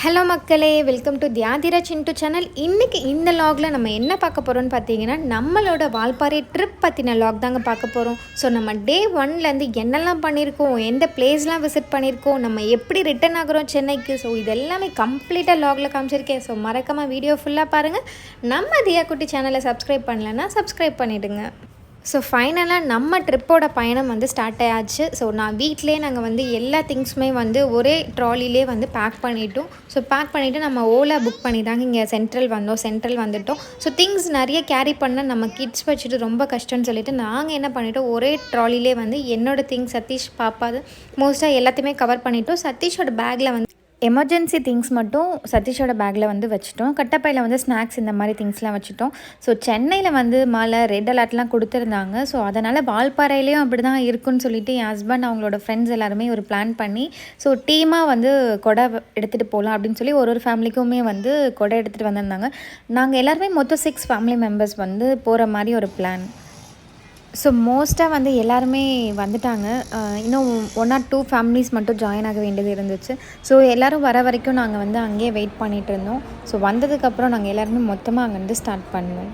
Hello மக்களே, welcome to தியாதிரா Chintu channel. இன்றைக்கி இந்த லாகில் நம்ம என்ன பார்க்க போகிறோம்னு பார்த்தீங்கன்னா, நம்மளோட வால்பாறை ட்ரிப் பற்றின லாக் தாங்க பார்க்க போகிறோம். ஸோ நம்ம டே 1லேருந்து என்னெல்லாம் பண்ணியிருக்கோம், எந்த பிளேஸ்லாம் விசிட் பண்ணியிருக்கோம், நம்ம எப்படி ரிட்டன் ஆகிறோம் சென்னைக்கு, ஸோ இது எல்லாமே கம்ப்ளீட்டாக லாகில் காமிச்சிருக்கேன். ஸோ மறக்காமல் வீடியோ ஃபுல்லாக பாருங்கள். நம்ம தியா குட்டி சேனலை சப்ஸ்கிரைப் பண்ணலைன்னா சப்ஸ்கிரைப் பண்ணிவிடுங்க. ஸோ ஃபைனலாக நம்ம ட்ரிப்போட பயணம் ஸ்டார்ட் ஆயாச்சு. ஸோ நான் வீட்டிலே நாங்கள் எல்லா திங்ஸுமே ஒரே ட்ராலிலே பேக் பண்ணிட்டோம். ஸோ பேக் பண்ணிவிட்டு நம்ம ஓலா புக் பண்ணி தாங்க இங்கே சென்ட்ரல் வந்துட்டோம். ஸோ திங்ஸ் நிறைய கேரி பண்ணால் நம்ம கிட்ஸ் வச்சுட்டு ரொம்ப கஷ்டம்னு சொல்லிட்டு நாங்கள் என்ன பண்ணிட்டோம், ஒரே ட்ராலிலே என்னோடய திங்ஸ், சதீஷ் பாப்பாது மோஸ்ட்டாக எல்லாத்தையுமே கவர் பண்ணிட்டோம். சதீஷோட பேக்கில் எமர்ஜென்சி திங்ஸ் மட்டும் சதீஷோட பேக்கில் வச்சுட்டோம். கட்டப்பையில் ஸ்நாக்ஸ் இந்த மாதிரி திங்ஸ்லாம் வச்சுட்டோம். ஸோ சென்னையில் மழை ரெட் அலர்ட்லாம் கொடுத்துருந்தாங்க. ஸோ அதனால் வால்பாறையிலையும் அப்படி தான் இருக்குன்னு சொல்லிட்டு என் ஹஸ்பண்ட் அவங்களோட ஃப்ரெண்ட்ஸ் எல்லாருமே ஒரு பிளான் பண்ணி ஸோ டீமாக கொடை எடுத்துகிட்டு போகலாம் அப்படின்னு சொல்லி ஒரு ஃபேமிலிக்குமே கொடை எடுத்துகிட்டு வந்திருந்தாங்க. நாங்கள் எல்லாருமே மொத்தம் 6 ஃபேமிலி மெம்பர்ஸ் போகிற மாதிரி ஒரு பிளான். ஸோ மோஸ்ட்டாக எல்லாருமே வந்துட்டாங்க. இன்னும் 1 or 2 ஃபேமிலிஸ் மட்டும் ஜாயின் ஆக வேண்டியது இருந்துச்சு. ஸோ எல்லோரும் வர வரைக்கும் நாங்கள் அங்கேயே வெயிட் பண்ணிகிட்டு இருந்தோம். ஸோ வந்ததுக்கப்புறம் நாங்கள் எல்லாருமே மொத்தமாக அங்கேருந்து ஸ்டார்ட் பண்ணோம்.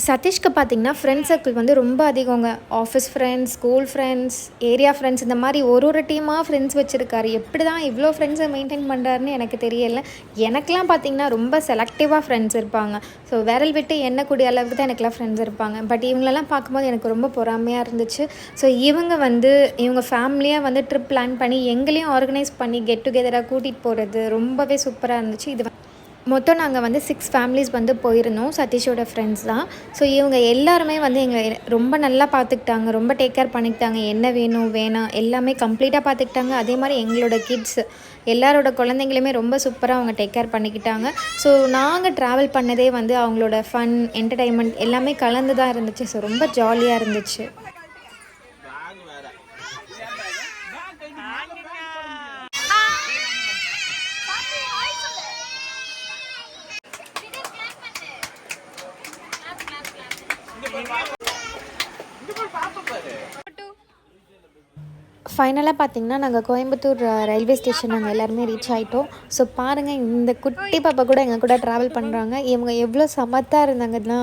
சதீஷ்க்கு பார்த்திங்கன்னா ஃப்ரெண்ட் சர்க்கிள் ரொம்ப அதிகங்க. Office friends, school friends, area friends, இந்த மாதிரி ஒரு டீமாக ஃப்ரெண்ட்ஸ் வச்சுருக்காரு. எப்படி தான் இவ்வளோ ஃப்ரெண்ட்ஸை மெயின்டைன் பண்ணுறாருன்னு எனக்கு தெரியலை. எனக்கெலாம் பார்த்திங்கன்னா ரொம்ப செலக்டிவாக ஃப்ரெண்ட்ஸ் இருப்பாங்க. ஸோ விரல் விட்டு எண்ணக்கூடிய அளவுக்கு தான் எனக்குலாம் ஃப்ரெண்ட்ஸ் இருப்பாங்க. பட் இவங்களெல்லாம் பார்க்கும்போது எனக்கு ரொம்ப பொறாமையாக இருந்துச்சு. ஸோ இவங்க ஃபேமிலியாக ட்ரிப் பிளான் பண்ணி எங்களையும் ஆர்கனைஸ் பண்ணி கெட் டுகெதராக கூட்டிகிட்டு போகிறது ரொம்பவே சூப்பராக இருந்துச்சு. இது மொத்தம் நாங்கள் 6 ஃபேமிலிஸ் போயிருந்தோம். சதீஷோட ஃப்ரெண்ட்ஸ் தான். ஸோ இவங்க எல்லாருமே எங்களை ரொம்ப நல்லா பார்த்துக்கிட்டாங்க, ரொம்ப டேக் கேர் பண்ணிக்கிட்டாங்க. என்ன வேணும் வேணாம் எல்லாமே கம்ப்ளீட்டாக பார்த்துக்கிட்டாங்க. அதே மாதிரி எங்களோட கிட்ஸ் எல்லாரோட குழந்தைங்களுமே ரொம்ப சூப்பராக அவங்க டேக் கேர் பண்ணிக்கிட்டாங்க. ஸோ நாங்கள் ட்ராவல் பண்ணதே அவங்களோட ஃபன், என்டர்டெயின்மெண்ட் எல்லாமே கலந்து தான் இருந்துச்சு. ஸோ ரொம்ப ஜாலியாக இருந்துச்சு. ஃபைனலாக பார்த்திங்கன்னா நாங்கள் கோயம்புத்தூர் ரயில்வே ஸ்டேஷன் நாங்கள் எல்லாருமே ரீச் ஆகிட்டோம். ஸோ பாருங்கள், இந்த குட்டி பாப்பா கூட எங்கள் கூட ட்ராவல் பண்ணுறாங்க. இவங்க எவ்வளோ சமத்தாக இருந்தாங்கன்னா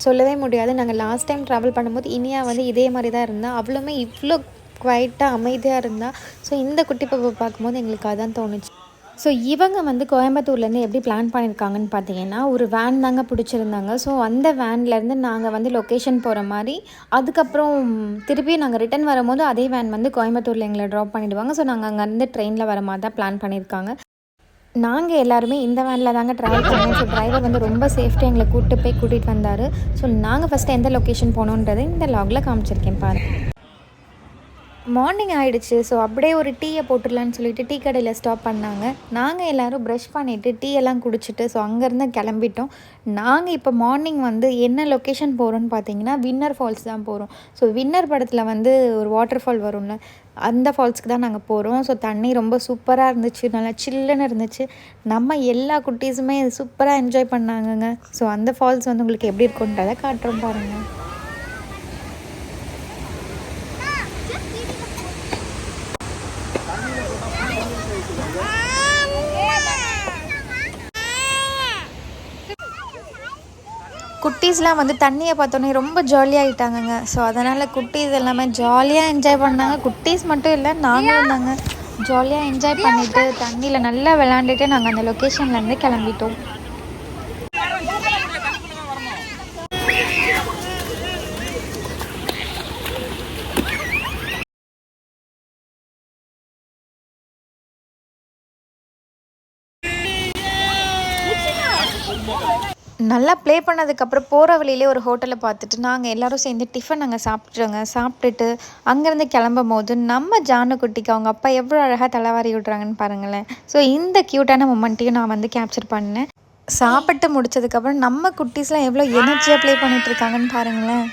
சொல்லவே முடியாது. நாங்கள் லாஸ்ட் டைம் ட்ராவல் பண்ணும்போது இனியா இதே மாதிரி தான் இருந்தால், அவ்வளோமே இவ்வளோ குவைட்டாக அமைதியாக இருந்தால். ஸோ இந்த குட்டி பாப்பா பார்க்கும்போது எங்களுக்கு அதான் தோணுச்சு. ஸோ இவங்க கோயம்புத்தூர்லேருந்து எப்படி பிளான் பண்ணியிருக்காங்கன்னு பார்த்தீங்கன்னா, ஒரு வேன் தாங்க பிடிச்சிருந்தாங்க. ஸோ அந்த வேன்லேருந்து நாங்கள் லொக்கேஷன் போகிற மாதிரி, அதுக்கப்புறம் திருப்பி நாங்கள் ரிட்டன் வரும்போது அதே வேன் கோயம்புத்தூரில் எங்களை ட்ராப் பண்ணிவிடுவாங்க. ஸோ நாங்கள் அங்கேருந்து ட்ரெயினில் வர மாதிரி தான் பிளான் பண்ணியிருக்காங்க. நாங்கள் எல்லாருமே இந்த வேனில் தாங்க ட்ராவல் பண்ணோம். ஸோ டிரைவர் ரொம்ப சேஃப்டியாக எங்களை கூட்டிகிட்டு வந்தார். ஸோ நாங்கள் ஃபஸ்ட்டு எந்த லொக்கேஷன் போனோன்றதை இந்த லாகில் காமிச்சிருக்கேன் பாருங்கள். மார்னிங் ஆகிடுச்சு. ஸோ அப்படியே ஒரு டீயை போட்டுடலான்னு சொல்லிட்டு டீ கடையில் ஸ்டாப் பண்ணாங்க. நாங்கள் எல்லோரும் ப்ரஷ் பண்ணிவிட்டு டீ எல்லாம் குடிச்சிட்டு ஸோ அங்கேருந்து கிளம்பிட்டோம். நாங்கள் இப்போ மார்னிங் என்ன லொக்கேஷன் போகிறோன்னு பார்த்தீங்கன்னா, வின்னர் ஃபால்ஸ் தான் போகிறோம். ஸோ வின்னர் படத்தில் ஒரு வாட்டர் ஃபால் வரும்ல, அந்த ஃபால்ஸ்க்கு தான் நாங்கள் போகிறோம். ஸோ தண்ணி ரொம்ப சூப்பராக இருந்துச்சு, நல்லா சில்லுன்னு இருந்துச்சு. நம்ம எல்லா குட்டீஸுமே சூப்பராக என்ஜாய் பண்ணாங்கங்க. ஸோ அந்த ஃபால்ஸ் உங்களுக்கு எப்படி இருக்குன்றதை காட்டுறோம் பாருங்கள். குட்டீஸ்லாம் தண்ணியை பார்த்தோன்னே ரொம்ப ஜாலியாகிட்டாங்கங்க. ஸோ அதனால் குட்டீஸ் எல்லாமே ஜாலியாக என்ஜாய் பண்ணாங்க. குட்டீஸ் மட்டும் இல்லை, நாங்களும் தாங்க ஜாலியாக என்ஜாய் பண்ணிவிட்டு தண்ணியில் நல்லா விளாண்டுட்டு நாங்கள் அந்த லொக்கேஷன்லேருந்து கிளம்பிட்டோம். நல்லா ப்ளே பண்ணதுக்கப்புறம் போகிற வழியிலே ஒரு ஹோட்டலில் பார்த்துட்டு நாங்கள் எல்லோரும் சேர்ந்து டிஃபன் நாங்கள் சாப்பிட்டுட்டு அங்கேருந்து கிளம்பும் போது நம்ம ஜானுக்குட்டிக்கு அவங்க அப்பா எவ்வளோ அழகாக தலைவாரி விட்றாங்கன்னு பாருங்களேன். ஸோ இந்த க்யூட்டான மொமெண்ட்டையும் நான் கேப்சர் பண்ணேன். சாப்பிட்டு முடிச்சதுக்கப்புறம் நம்ம குட்டீஸ்லாம் எவ்வளோ எனர்ஜியாக ப்ளே பண்ணிகிட்ருக்காங்கன்னு பாருங்களேன்.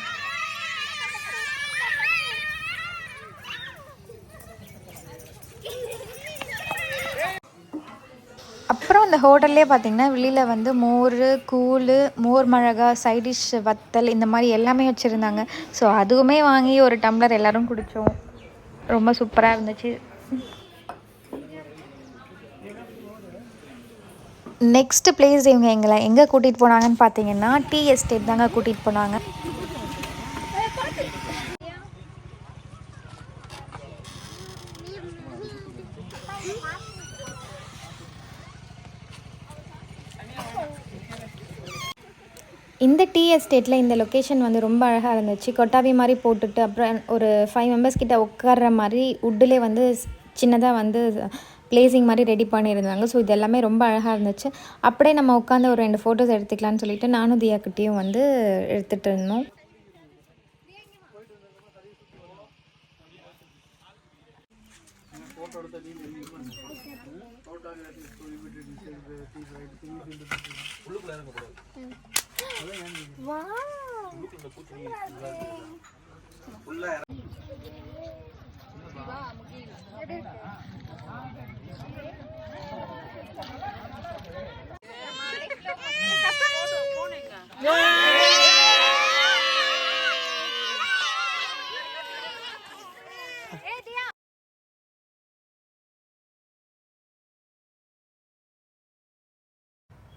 அப்புறம் இந்த ஹோட்டல்லே பார்த்திங்கன்னா வெளியில் மோர், கூழ், மோர் மிளகா, சைட் டிஷ் வத்தல் இந்த மாதிரி எல்லாமே வச்சுருந்தாங்க. ஸோ அதுவுமே வாங்கி ஒரு டம்ளர் எல்லோரும் குடித்தோம். ரொம்ப சூப்பராக இருந்துச்சு. நெக்ஸ்ட் பிளேஸ் இவங்க எங்கே கூட்டிகிட்டு போனாங்கன்னு பார்த்தீங்கன்னா டீ எஸ்டேட் தாங்க கூட்டிகிட்டு போனாங்க. இந்த டீ எஸ்டேட்டில் இந்த லொக்கேஷன் வந்து ரொம்ப அழகாக இருந்துச்சு. கொட்டாவி மாதிரி போட்டுட்டு அப்புறம் ஒரு 5 மெம்பர்ஸ் கிட்ட உட்கார்ற மாதிரி உட்டிலே வந்து சின்னதாக வந்து பிளேசிங் மாதிரி ரெடி பண்ணியிருந்தாங்க. ஸோ இது எல்லாமே ரொம்ப அழகாக இருந்துச்சு. அப்படியே நம்ம உட்காந்து ஒரு 2 ஃபோட்டோஸ் எடுத்துக்கலான்னு சொல்லிட்டு நானும் தியாக்கிட்டையும் வந்து எடுத்துகிட்டு இருந்தோம்.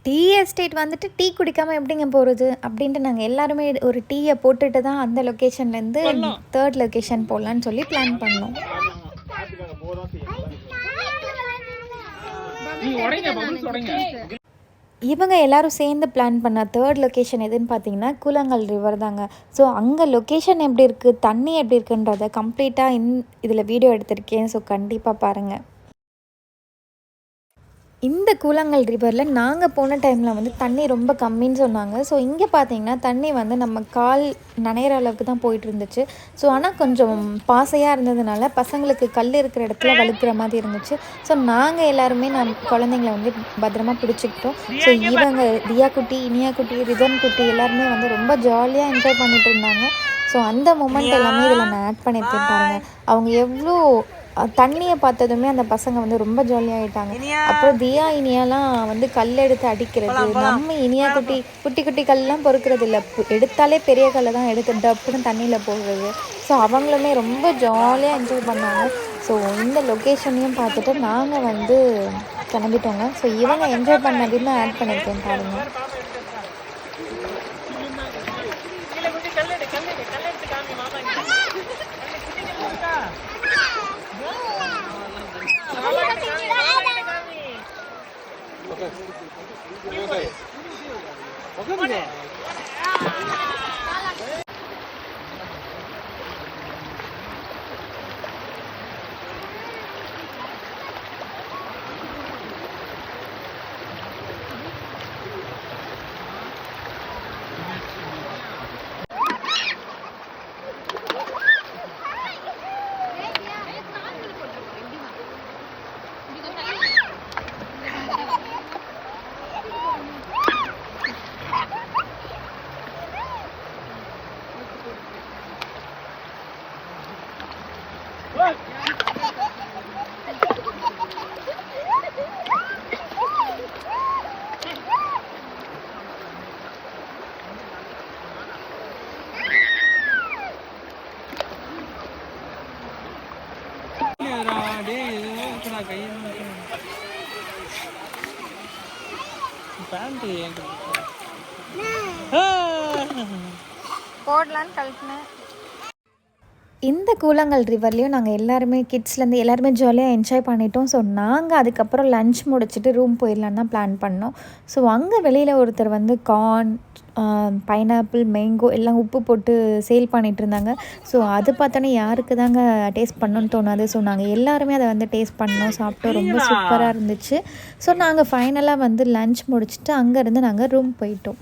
டீ எஸ்டேட் வந்துட்டு டீ குடிக்காமல் எப்படிங்க போகிறது அப்படின்ட்டு நாங்கள் எல்லாருமே ஒரு டீயை போட்டுட்டு தான் அந்த லொக்கேஷன்லேருந்து 3rd லொக்கேஷன் போகலான்னு சொல்லி பிளான் பண்ணோம். இவங்க எல்லோரும் சேர்ந்து பிளான் பண்ண 3rd லொக்கேஷன் எதுன்னு பார்த்தீங்கன்னா கூழாங்கல் ரிவர் தாங்க. ஸோ அங்கே லொக்கேஷன் எப்படி இருக்குது, தண்ணி எப்படி இருக்குன்றதை கம்ப்ளீட்டாக இதில் வீடியோ எடுத்திருக்கேன். ஸோ கண்டிப்பாக பாருங்கள். இந்த கூழாங்கல் ரிவரில் நாங்கள் போன டைமில் வந்து தண்ணி ரொம்ப கம்மின்னு சொன்னாங்க. ஸோ இங்கே பார்த்தீங்கன்னா தண்ணி வந்து நம்ம கால் நனைகிற அளவுக்கு தான் போயிட்டு இருந்துச்சு. ஸோ ஆனால் கொஞ்சம் பாசையாக இருந்ததுனால பசங்களுக்கு கல் இருக்கிற இடத்துல வழுக்கிற மாதிரி இருந்துச்சு. ஸோ நாங்கள் எல்லாருமே குழந்தைங்கள வந்து பத்திரமா பிடிச்சிக்கிட்டோம். ஸோ இவங்க தியா குட்டி, இனியா குட்டி, ரிதன் குட்டி எல்லாருமே வந்து ரொம்ப ஜாலியாக என்ஜாய் பண்ணிட்டு இருந்தாங்க. ஸோ அந்த மொமெண்ட் எல்லாமே இதில் நான் ஆட் பண்ணியிருக்கேன் பாருங்கள். அவங்க எவ்வளோ தண்ணியை பார்த்ததுமே அந்த பசங்க வந்து ரொம்ப ஜாலியாகிட்டாங்க. அப்புறம் தியா இனியாலாம் வந்து கல் எடுத்து அடிக்கிறது, நம்ம இனியா குட்டி குட்டி குட்டி கல்லாம் பொறுக்கிறது இல்லை, எடுத்தாலே பெரிய கல்லை தான் எடுத்து டப்புன்னு தண்ணியில் போடுறது. ஸோ அவங்களுமே ரொம்ப ஜாலியாக என்ஜாய் பண்ணாங்க. ஸோ இந்த லொக்கேஷனையும் பார்த்துட்டு நாங்கள் வந்து கிளம்பிட்டோங்க. ஸோ இவங்க என்ஜாய் பண்ணதையும் ஆட் பண்ணியிருக்கேன் பாருங்கள். போடலான்னு கழட்டினேன். இந்த கூழாங்கல் ரிவர்லேயும் நாங்கள் எல்லாருமே கிட்ஸ்லேருந்து எல்லாருமே ஜாலியாக என்ஜாய் பண்ணிட்டோம். ஸோ நாங்கள் அதுக்கப்புறம் லன்ச் முடிச்சுட்டு ரூம் போயிடலான்னு தான் பிளான் பண்ணோம். ஸோ அங்கே வெளியில் ஒருத்தர் வந்து கார்ன், பைனாப்பிள், மேங்கோ எல்லாம் உப்பு போட்டு சேல் பண்ணிகிட்டு இருந்தாங்க. ஸோ அது பார்த்தோன்னே யாருக்கு தாங்க டேஸ்ட் பண்ணணுன்னு தோணாது. ஸோ நாங்கள் எல்லாருமே அதை வந்து டேஸ்ட் பண்ணோம், சாப்பிட்டோம், ரொம்ப சூப்பராக இருந்துச்சு. ஸோ நாங்கள் ஃபைனலாக வந்து லன்ச் முடிச்சுட்டு அங்கேருந்து நாங்கள் ரூம் போயிட்டோம்.